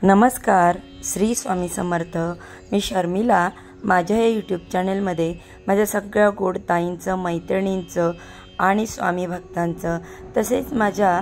नमस्कार, श्री स्वामी समर्थ। मी शर्मिला माझ्या या यूट्यूब चॅनलमध्ये माझ्या सगळ्या गोड ताईंचं, मैत्रिणींचं आणि स्वामी भक्तांचं तसेच माझ्या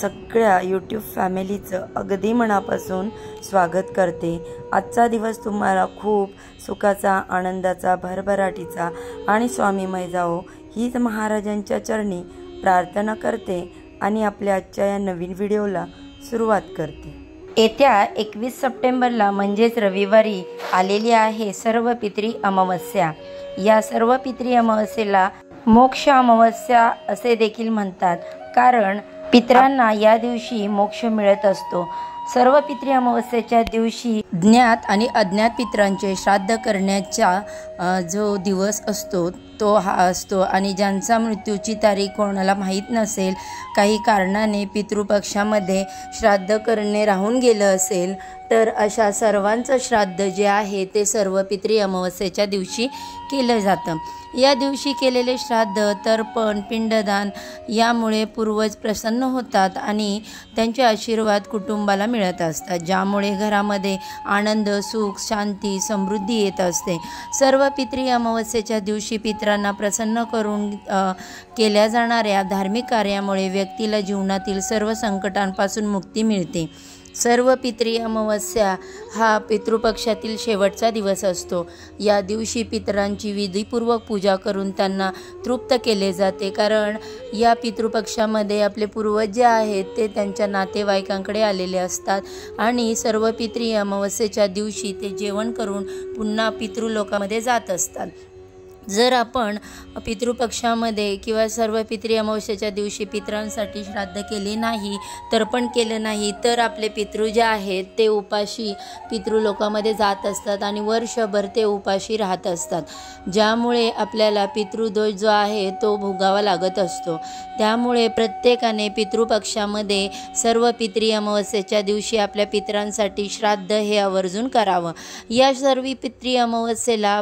सगळ्या यूट्यूब फॅमिलीचं अगदी मनापासून स्वागत करते। आजचा दिवस तुम्हाला खूप सुखाचा, आनंदाचा, भरभराटीचा आणि स्वामीमय जावो हीच महाराजांच्या चरणी प्रार्थना करते आणि आपल्या आजच्या या नवीन व्हिडिओला सुरुवात करते। येत्या 21 सप्टेंबरला म्हणजेच रविवारी आलेली आहे सर्व पितरी अमावस्या। या सर्व पितरी अमावस्येला मोक्ष अमावस्या असे देखील म्हणतात, कारण पितरांना या दिवशी मोक्ष मिळत असतो। सर्व पितरी अमावस्येच्या दिवशी ज्ञात आणि अज्ञात पितरांचे श्राद्ध करण्याचा जो दिवस असतो तो हा असतो आणि ज्यांचा मृत्यूची तारीख कोणाला माहीत नसेल, काही कारणाने पितृपक्षामध्ये श्राद्ध करणे राहून गेलं असेल, तर अशा सर्वांचं श्राद्ध जे आहे ते सर्व पितरी अमावस्येच्या दिवशी केलं जातं। या दिवशी केलेले श्राद्ध, तर्पण, पिंडदान यामुळे पूर्वज प्रसन्न होतात आणि त्यांचे आशीर्वाद कुटुंबाला मिळत असतात, ज्यामुळे घरामध्ये आनंद, सुख, शांती, समृद्धी येत असते। सर्व पितरी अमावस्येच्या दिवशी पितरांना प्रसन्न करून केल्या जाणाऱ्या धार्मिक कार्यामुळे व्यक्तीला जीवनातील सर्व संकटांपासून मुक्ती मिळते। सर्व पितरी अमावस्या हा पितृपक्षातील शेवटचा दिवस असतो। या दिवशी पितरांची विधीपूर्वक पूजा करून त्यांना तृप्त केले जाते, कारण या पितृपक्षामध्ये आपले पूर्वज जे आहेत ते त्यांच्या नातेवाईकांकडे आलेले असतात आणि सर्व पितरी अमावस्येच्या दिवशी ते जेवण करून पुन्हा पितृलोकामध्ये जात असतात। जर आपण पितृपक्षामध्ये किंवा सर्व पितरी अमावस्येच्या दिवशी पितरांसाठी श्राद्ध केले नाही, तर्पण केलं नाही, तर आपले पितृ जे आहेत ते उपाशी पितृलोकामध्ये जात असतात आणि वर्षभर ते उपाशी राहत असतात, ज्यामुळे आपल्याला पितृदोष जो आहे तो भोगावा लागत असतो। त्यामुळे प्रत्येकाने पितृपक्षामध्ये सर्व पितरी अमावस्येच्या दिवशी आपल्या पितरांसाठी श्राद्ध हे आवर्जून करावं। या सर्व पितरी अमावस्येला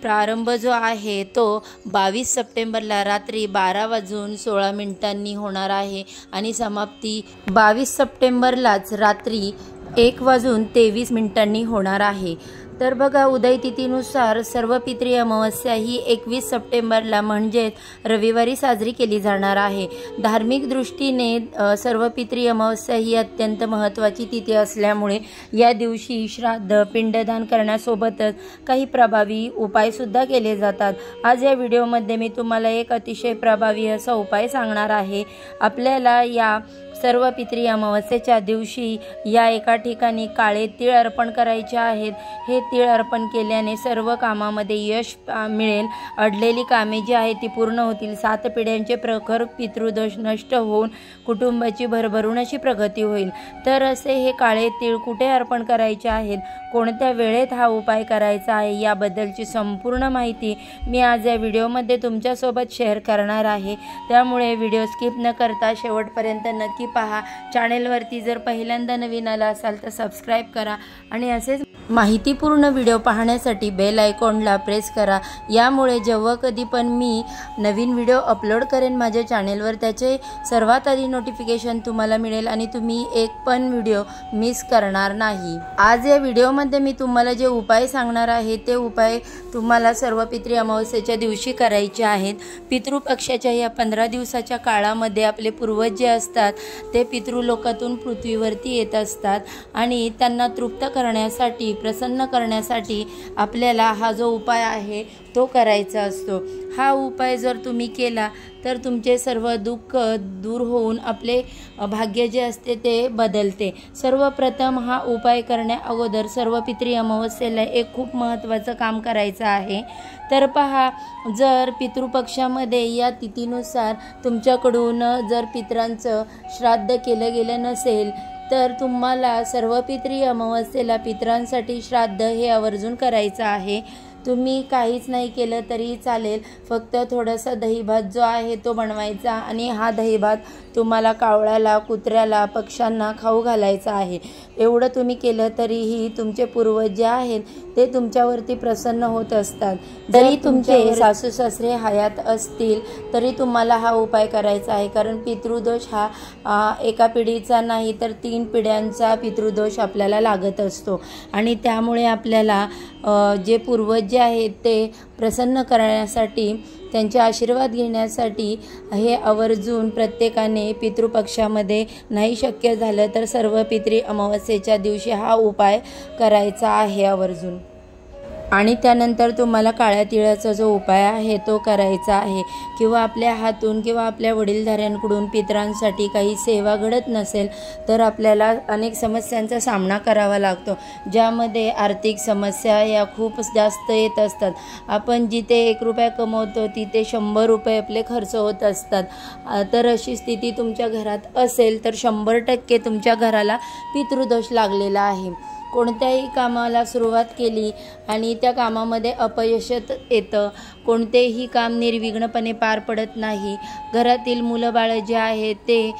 प्रारंभ जो आहे तो 22 सप्टेंबरला रात्री 12:16 होणार आहे आणि समाप्ती 22 सप्टेंबरलाच रात्री 1:23 होणार आहे। तर बघा, उदय तिथीनुसार सर्व पितरी अमावस्या ही 21 सप्टेंबरला म्हणजेच रविवारी साजरी केली जाणार आहे। धार्मिक दृष्टीने सर्व पितरी अमावस्या ही अत्यंत महत्त्वाची तिथी असल्यामुळे या दिवशी श्राद्ध, पिंडदान करण्यासोबतच काही प्रभावी उपायसुद्धा केले जातात। आज या व्हिडिओमध्ये मी तुम्हाला एक अतिशय प्रभावी असा उपाय सांगणार आहे। आपल्याला या सर्व पितरी अमावस्येच्या दिवशी या एका ठिकाणी काळे तीळ अर्पण करायचे आहेत। हे तीळ अर्पण केल्याने सर्व कामामध्ये यश मिळेल, अडलेली कामे जी आहेत ती पूर्ण होतील, 7 पिढ्यांचे प्रखर पितृदोष नष्ट होऊन कुटुंबाची भरभरून अशी प्रगती होईल। तर असे हे काळे तीळ कुठे अर्पण करायचे आहेत, कोणत्या वेळेत हा उपाय करायचा आहे, याबद्दलची संपूर्ण माहिती मी आज या व्हिडिओमध्ये तुमच्यासोबत शेअर करणार आहे। त्यामुळे व्हिडिओ स्किप न करता शेवटपर्यंत नक्की पहा। चॅनेलवरती जर पहिल्यांदा नवीन आला असाल तर सबस्क्राईब करा आणि असेच माहितीपूर्ण व्हिडिओ पाहण्यासाठी बेल आयकॉनला प्रेस करा। यामुळे जेव्हा कधी पण मी नवीन व्हिडिओ अपलोड करेन माझ्या चॅनेलवर, त्याचे सर्वात आधी नोटिफिकेशन तुम्हाला मिळेल आणि तुम्ही एक पण व्हिडिओ मिस करणार नाही। आज या व्हिडिओमध्ये मी तुम्हाला जे उपाय सांगणार आहे ते उपाय तुम्हाला सर्व पितरी अमावस्येच्या दिवशी करायचे आहेत। पितृपक्षाच्या या 15 दिवसाच्या काळामध्ये आपले पूर्वज जे असतात ते पितृलोकातून पृथ्वीवरती येत असतात आणि त्यांना तृप्त करण्यासाठी, प्रसन्न करण्यासाठी आपल्याला हा जो उपाय आहे तो करायचा असतो। हा उपाय जर तुम्ही केला तर तुमचे सर्व दुःख दूर होऊन आपले भाग्य जे असते ते बदलते। सर्वप्रथम हा उपाय करण्या अगोदर सर्व पितरी अमावस्येला एक खूप महत्त्वाचं काम करायचं आहे। तर पहा, जर पितृपक्षामध्ये या तिथीनुसार तुमच्याकडून जर पितरांचं श्राद्ध केलं गेलं नसेल, तर तुम्हाला सर्व पितरी अमावस्येला पितरांसाठी श्राद्ध हे आवर्जून करायचं आहे। तुम्ही काहीच नाही केलं तरी चालेल, फक्त थोडासा दहीभात जो आहे तो बनवायचा आणि हा दहीभात तुम्हाला कावळ्याला, कुत्र्याला, पक्ष्यांना खाऊ घालायचा आहे। एवढं तुम्ही केलं तरीही तुमचे पूर्वज जे आहेत ते तुमच्यावरती प्रसन्न होत असतात। जरी तुमचे सासू सासरे हयात असतील तरी तुम्हाला हा उपाय करायचा आहे, कारण पितृदोष हा एका पिढीचा नाही तर 3 पिढ्यांचा पितृदोष आपल्याला लागत असतो आणि त्यामुळे आपल्याला जे पूर्वज जे आहेत ते प्रसन्न करण्यासाठी, त्यांचे आशीर्वाद घेण्यासाठी हे आवर्जून प्रत्येकाने पितृपक्षामध्ये नाही शक्य झालं तर सर्व पितृ अमावस्येच्या दिवशी हा उपाय करायचा आहे आवर्जून। आणि त्यानंतर तुम्हाला काळ्या तिळाचा जो उपाय आहे तो करायचा आहे, किंवा आपल्या हातून किंवा आपल्या वडीलधाऱ्यांकडून पितरांसाठी काही सेवा घडत नसेल तर आपल्याला अनेक समस्यांचा सामना करावा लागतो, ज्यामध्ये आर्थिक समस्या या खूप जास्त येत असतात। आपण जिथे 1 रुपया कमवतो तिथे 100 रुपये आपले खर्च होत असतात। तर अशी स्थिती तुमच्या घरात असेल तर 100% तुमच्या घराला पितृदोष लागलेला आहे। कोणत्याही कामाला सुरुवात केली आणि त्या कामामध्ये अपयश येतं, कोणतेही काम निर्विघ्नपणे पार पडत नाही। घरातील मुलं बाळं जे आहेत ते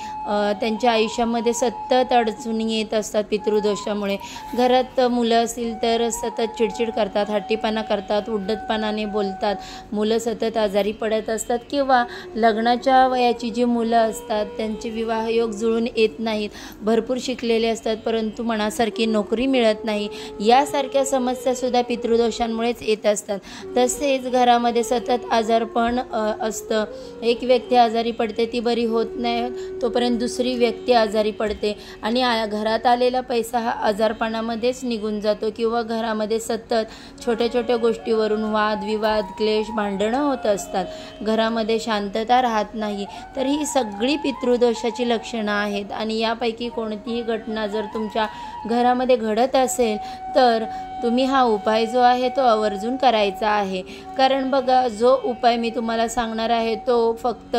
त्यांच्या आयुष्यामध्ये सतत अडचणी येत असतात पितृदोषामुळे। घरात मुलं असतील तर सतत चिडचिड करतात, हट्टीपणा करतात, उद्धटपणाने बोलतात, मुलं सतत आजारी पडत असतात, किंवा लग्नाच्या वयाची जी मुलं असतात त्यांचे विवाहयोग जुळून येत नाहीत, भरपूर शिकलेले असतात परंतु मनासारखी नोकरी मिळत नाही, यासारख्या समस्यासुद्धा पितृदोषांमुळेच येत असतात। तसेच घरामध्ये सतत आजारपण असतं, एक व्यक्ती आजारी पडते ती बरी होत नाही तोपर्यंत दुसरी व्यक्ती आजारी पडते आणि घरात आलेला पैसा हा आजारपणामध्येच निघून जातो, किंवा घरामध्ये सतत छोट्या छोट्या गोष्टीवरून वाद विवाद, क्लेश, भांडणं होत असतात, घरामध्ये शांतता राहत नाही। तर ही सगळी पितृदोषाची लक्षणं आहेत आणि यापैकी कोणतीही घटना जर तुमच्या घरामध्ये घडत असेल तर तुम्ही हा उपाय जो आहे तो आवर्जून करायचा आहे। कारण बघा, जो उपाय मी तुम्हाला सांगणार आहे तो फक्त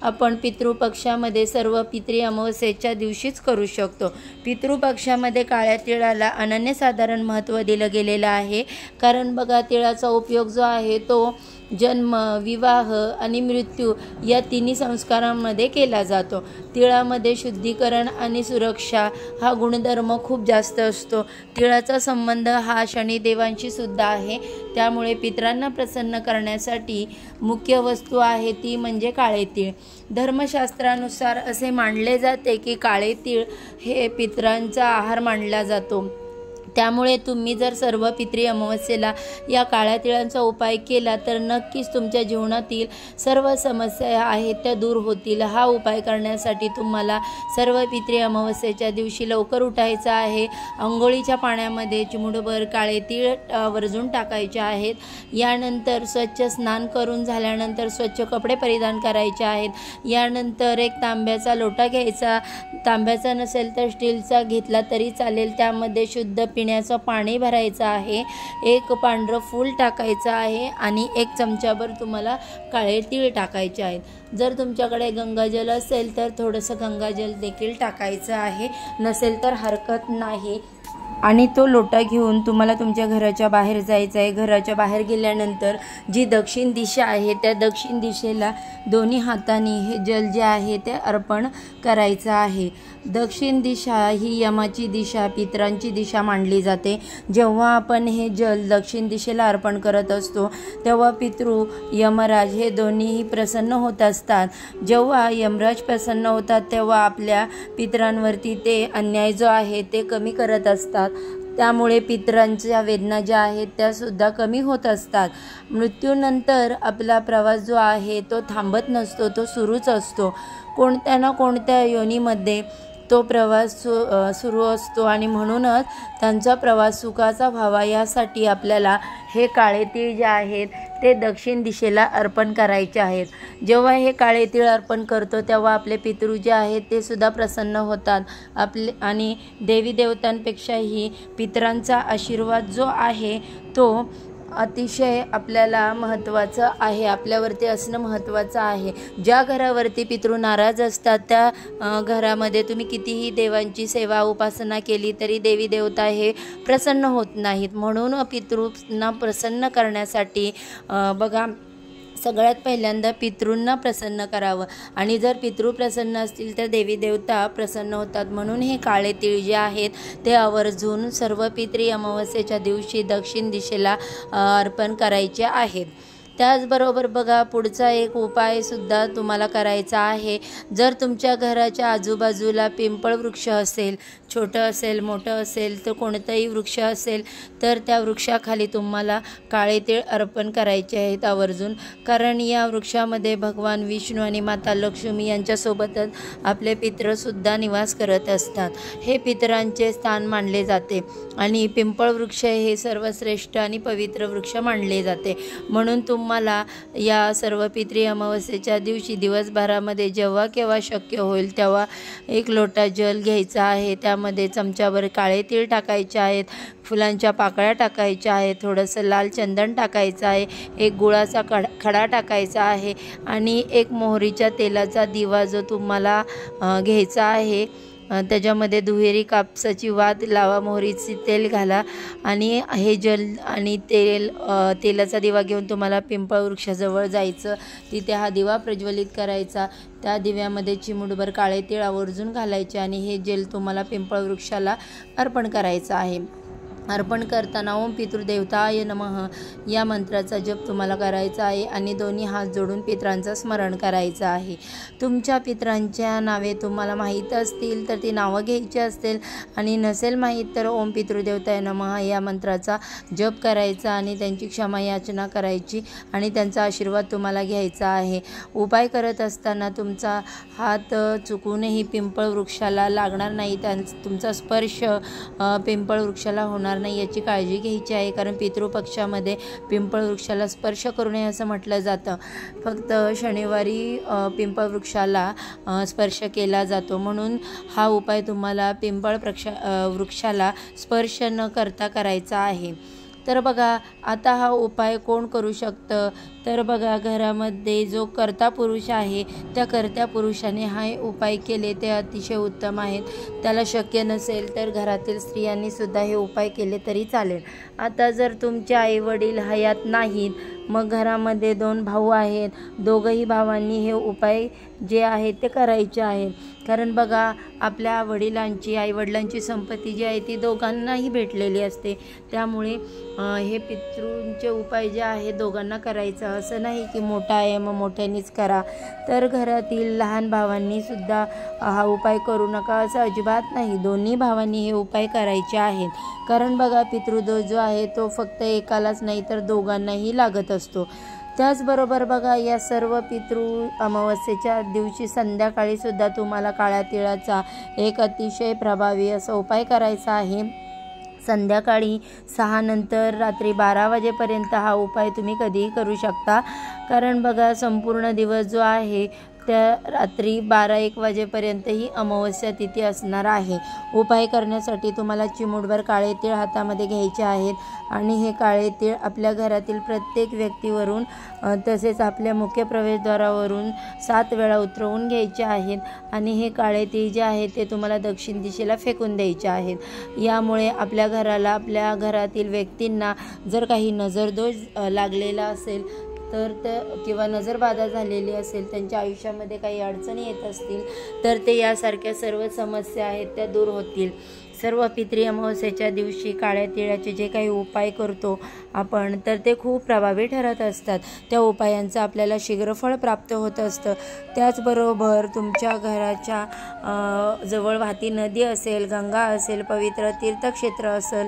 आपण पितृपक्षामध्ये सर्व पितृ अमावस्येच्या दिवशीच करू शकतो। पितृपक्षामध्ये काळ्या तिळाला अनन्यसाधारण महत्त्व दिलं गेलेलं आहे, कारण बघा तिळाचा उपयोग जो आहे तो जन्म, विवाह आणि मृत्यू या 3 संस्कारांमध्ये केला जातो। तिळामध्ये शुद्धीकरण आणि सुरक्षा हा गुणधर्म खूप जास्त असतो। तिळाचा संबंध हा शनिदेवांशी सुद्धा आहे, त्यामुळे पितरांना प्रसन्न करण्यासाठी मुख्य वस्तू आहे ती म्हणजे काळे तीळ। धर्मशास्त्रानुसार असे मानले जाते की काळे तीळ हे पितरांचा आहार मानला जातो, त्यामुळे तुम्ही जर सर्व पितृ अमावस्येला या काळ्या तिळांचा उपाय केला तर नक्कीच तुमच्या जीवनातील सर्व समस्या आहेत त्या दूर होतील। हा उपाय करण्यासाठी तुम्हाला सर्व पितृ अमावस्येच्या दिवशी लवकर उठायचं आहे। अंघोळीच्या पाण्यामध्ये चिमूटभर काळे तीळ आवर्जून टाकायचे आहेत। यानंतर स्वच्छ स्नान करून झाल्यानंतर स्वच्छ कपडे परिधान करायचे आहेत। यानंतर एक तांब्याचा लोटा घ्यायचा, तांब्याचा नसेल तर स्टीलचा घेतला तरी चालेल, त्यामध्ये शुद्ध पिण्याचं पाणी भरायचं आहे, एक पांढरं फूल टाकायचं आहे आणि 1 चमचाभर तुम्हाला काळे तीळ टाकायचे आहेत। जर तुमच्याकडे गंगाजल असेल तर थोडंसं गंगाजल देखील टाकायचं आहे, नसेल तर हरकत नाही। आणि तो लोटा घेऊन तुम्हाला तुमच्या घराच्या बाहेर जायचं आहे। घराच्या बाहेर गेल्यानंतर जी दक्षिण दिशा आहे त्या दक्षिण दिशेला दोन्ही हातांनी हे जल जे आहे ते अर्पण करायचं आहे। दक्षिण दिशा ही यमाची दिशा, पितरांची दिशा मानली जाते। जेव्हा आपण हे जल दक्षिण दिशेला अर्पण करत असतो तेव्हा पितृ, यमराज हे दोन्हीही प्रसन्न होत असतात। जेव्हा यमराज प्रसन्न होतात तेव्हा आपल्या पितरांवरती ते अन्याय जो आहे ते कमी करत असतात, त्यामुळे पितरांच्या वेदना ज्या आहेत त्या सुद्धा कमी होत असतात। मृत्यूनंतर आपला प्रवास जो आहे तो थांबत नसतो, तो सुरूच असतो। कोणत्या ना कोणत्या योनीमध्ये तो प्रवास सुरू असतो आणि म्हणूनच त्यांचा प्रवास सुखाचा व्हावा यासाठी आपल्याला हे काळे तीळ जे आहेत ते दक्षिण दिशेला अर्पण करायचे आहेत। जेव्हा हे काळे तीळ अर्पण करतो तेव्हा आपले पितृ जे आहेत ते सुद्धा प्रसन्न होतात आपले, आणि देवी देवतांपेक्षाही पितरांचा आशीर्वाद जो आहे तो अतिशय आपल्याला महत्त्वाचं आहे, आपल्यावरती असणं महत्त्वाचं आहे। ज्या घरावरती पितृ नाराज असतात त्या घरामध्ये तुम्ही कितीही देवांची सेवा उपासना केली तरी देवी देवता हे प्रसन्न होत नाहीत। म्हणून पितृंना प्रसन्न करण्यासाठी बघा सगळ्यात पहिल्यांदा पितृंना प्रसन्न करावं आणि जर पितृ प्रसन्न असतील तर देवी देवता प्रसन्न होतात। म्हणून हे काळे तीळ जे आहेत ते आवर्जून सर्व पितृ अमावस्येच्या दिवशी दक्षिण दिशेला अर्पण करायचे आहेत। त्याचबरोबर बघा पुढचा एक उपायसुद्धा तुम्हाला करायचा आहे। जर तुमच्या घराच्या आजूबाजूला पिंपळ वृक्ष असेल, छोटं असेल मोठं असेल तर कोणताही वृक्ष असेल तर त्या वृक्षाखाली तुम्हाला काळे तीळ अर्पण करायचे आहेत आवर्जून, कारण या वृक्षामध्ये भगवान विष्णू आणि माता लक्ष्मी यांच्यासोबतच आपले पितृसुद्धा निवास करत असतात। हे पितरांचे स्थान मानले जाते आणि पिंपळ वृक्ष हे सर्वश्रेष्ठ आणि पवित्र वृक्ष मानले जाते। म्हणून तुम्हाला या सर्व पितृ अमावस्येच्या दिवशी दिवसभरामध्ये जेव्हा केव्हा शक्य होईल तेव्हा 1 लोटा जल घ्यायचा आहे, त्यामध्ये चमच्याभर काळे तीळ टाकायचे आहेत, फुलांच्या पाकळ्या टाकायच्या आहेत, थोडंसं लाल चंदन टाकायचं आहे, 1 गुळाचा खडा टाकायचा आहे आणि 1 मोहरीच्या तेलाचा दिवा जो तुम्हाला घ्यायचा आहे, त्याच्यामध्ये दुहेरी कापसाची वात लावा, मोहरीचे तेल घाला आणि हे जल आणि तेलाचा दिवा घेऊन तुम्हाला पिंपळ वृक्षाजवळ जायचं, तिथे हा दिवा प्रज्वलित करायचा, त्या दिव्यामध्ये चिमूटभर काळे तीळ आवर्जून घालायचे आणि हे जेल तुम्हाला पिंपळ वृक्षाला अर्पण करायचं आहे। अर्पण करताना ओम पितृदेवताय नमः या मंत्राचा जप तुम्हाला करायचा आहे आणि दोन्ही हात जोडून पितरांचं स्मरण करायचं आहे। तुमच्या पितरांच्या नावे तुम्हाला माहीत असतील तर ती नावं घ्यायची असतील आणि नसेल माहीत तर ओम पितृदेवताय नमः या मंत्राचा जप करायचा आणि त्यांची क्षमा याचना करायची आणि त्यांचा आशीर्वाद तुम्हाला घ्यायचा आहे। उपाय करत असताना तुमचा हात चुकूनही पिंपळ वृक्षाला लागणार नाही, तुमचा स्पर्श पिंपळ वृक्षाला होणार नाही याची काळजी घ्यायची आहे, कारण पितृपक्षामध्ये पिंपळ वृक्षाला स्पर्श करू नये असं म्हटलं जातं। फक्त शनिवारी पिंपळ वृक्षाला स्पर्श केला जातो, म्हणून हा उपाय तुम्हाला पिंपळ वृक्षाला स्पर्श न करता करायचा आहे। तर बघा आता हा उपाय कोण करू शकतं, तर बघा घरामध्ये जो कर्ता पुरुष आहे त्या कर्त्या पुरुषाने हा उपाय केले ते अतिशय उत्तम आहेत। त्याला शक्य नसेल तर घरातील स्त्रियांनी सुद्धा हे उपाय केले तरी चालेल। आता जर तुमचे आईवडील हयात नाहीत, मग घरामध्ये 2 भाऊ आहेत, दोघंही भावांनी हे उपाय जे आहेत ते करायचे आहेत, कारण बघा आपल्या वडिलांची आईवडिलांची संपत्ती जी आहे ती दोघांनाही भेटलेली असते, त्यामुळे हे पितृंचे उपाय जे आहे दोघांना करायचं, असं नाही की मोठा आहे मग मोठ्यांनीच करा। तर घरातील लहान भावांनी सुद्धा हा उपाय करू नका असं अजिबात नाही, दोन्ही भावांनी हे उपाय करायचे आहेत, कारण बघा पितृदोष जो आहे तो फक्त एकालाच नाही तर दोघांनाही लागत असतो। त्याचबरोबर बघा या सर्व पितृ अमावस्येच्या दिवशी संध्याकाळी सुद्धा तुम्हाला काळ्या तिळाचा एक अतिशय प्रभावी असा उपाय करायचा आहे। संध्याकाळी 6 नंतर रात्री 12 वाजेपर्यंत हा उपाय तुम्ही कधीही करू शकता, कारण बघा संपूर्ण दिवस जो आहे त्या रात्री 12-1 वाजेपर्यंत ही अमावस्या तिथी असणार आहे। उपाय करण्यासाठी तुम्हाला चिमूटभर काळे तीळ हातामध्ये घ्यायचे आहेत आणि हे काळे तीळ आपल्या घरातील प्रत्येक व्यक्तीवरून तसेच आपल्या मुख्य प्रवेशद्वारावरून 7 वेळा उतरवून घ्यायचे आहेत आणि हे काळे तीळ जे आहे ते तुम्हाला दक्षिण दिशेला फेकून द्यायचे आहेत। यामुळे आपल्या घराला, आपल्या घरातील व्यक्तींना जर काही नजरदोष लागलेला असेल तर किंवा नजरबाधा झालेली असेल, त्यांच्या आयुष्यामध्ये काही अडचणी येत असतील तर ते यासारख्या सर्व समस्या आहेत त्या दूर होतील। सर्व पितृ अमावस्येच्या दिवशी काळ्या तिळाचे जे काही उपाय करतो आपण तर ते खूप प्रभावी ठरत असतात, त्या उपायांचं आपल्याला शीघ्रफळ प्राप्त होत असतं। त्याचबरोबर तुमच्या घराच्या जवळ वाहती नदी असेल, गंगा असेल, पवित्र तीर्थक्षेत्र असेल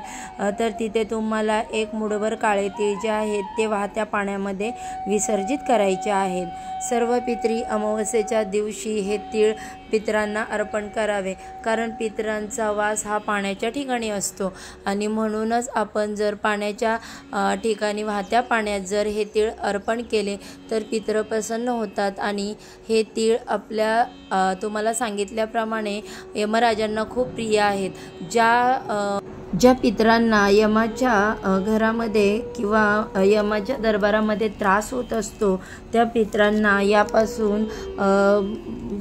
तर तिथे तुम्हाला 1 मुठभर काळे तीळ जे आहेत ते वाहत्या पाण्यामध्ये विसर्जित करायचे आहेत। सर्व पितृ अमावस्येच्या दिवशी हे तीळ पितरांना अर्पण करावे, कारण पितरांचा वास हा पाण्याच्या ठिकाणी असतो आणि म्हणूनच आपण जर पाण्याच्या ठिकाणी वाहत्या पाण्यात जर हे तीळ अर्पण केले तर पितर प्रसन्न होतात आणि हे तीळ आपल्या तुम्हाला सांगितल्याप्रमाणे यमराजांना खूप प्रिय आहेत। ज्या पितरांना यमाच्या घरामध्ये किंवा यमाच्या दरबारामध्ये त्रास होत असतो त्या पितरांना यापासून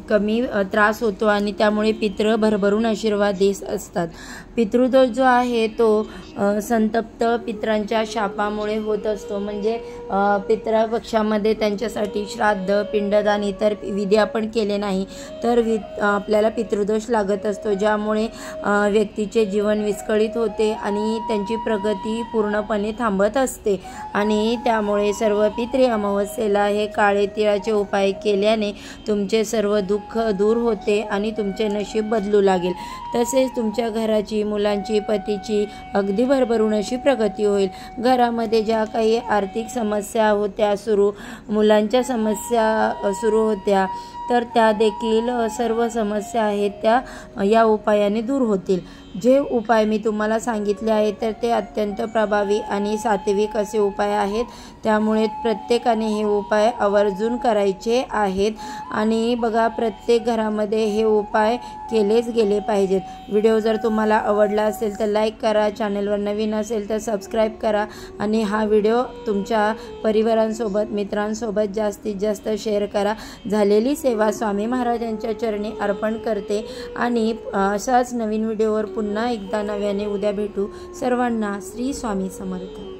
कमी त्रास होतो आणि त्यामुळे पितृ भरभरून आशीर्वाद देत असतात। पितृदोष जो आहे तो संतप्त पितरांच्या शापामुळे होत असतो। म्हणजे पितृपक्षामध्ये त्यांच्यासाठी श्राद्ध पिंडदान इतर विधी आपण केले नाही तर आपल्याला पितृदोष लागत असतो, ज्यामुळे व्यक्तीचे जीवन विस्कळीत होते आणि त्यांची प्रगती पूर्णपणे थांबत असते। आणि त्यामुळे सर्व पितृ अमावस्येला हे काळे तिळाचे उपाय केल्याने तुमचे सर्व दुःख दूर होते आणि तुमचे नशीब बदलू लागेल। तसेच तुमच्या घराची मुलांची पतीची अगदी भरभरून अशी प्रगती होईल। घरामध्ये ज्या काही आर्थिक समस्या होत्या मुलांच्या समस्या सुरू होत्या तर त्या देखील सर्व समस्या आहेत त्या या उपायाने दूर होतील। जे उपाय मी तुम्हाला सांगितले आहेत तर ते अत्यंत प्रभावी आणि सात्विक असे उपाय आहेत, त्यामुळे प्रत्येकाने हे उपाय आवर्जून करायचे आहेत। आणि बघा प्रत्येक घरामध्ये हे उपाय केलेच गेले पाहिजेत। व्हिडिओ जर तुम्हाला आवडला असेल तर लाईक करा, चॅनलवर नवीन असेल तर सबस्क्राईब करा आणि हा व्हिडिओ तुमच्या परिवारांसोबत मित्रांसोबत जास्तीत जास्त शेअर करा। झालेली सेवा स्वामी महाराजांच्या चरणी अर्पण करते आणि अशाच नवीन व्हिडिओवर पुन्हा एकदा नव्याने उद्या भेटू। सर्वांना श्री स्वामी समर्थ।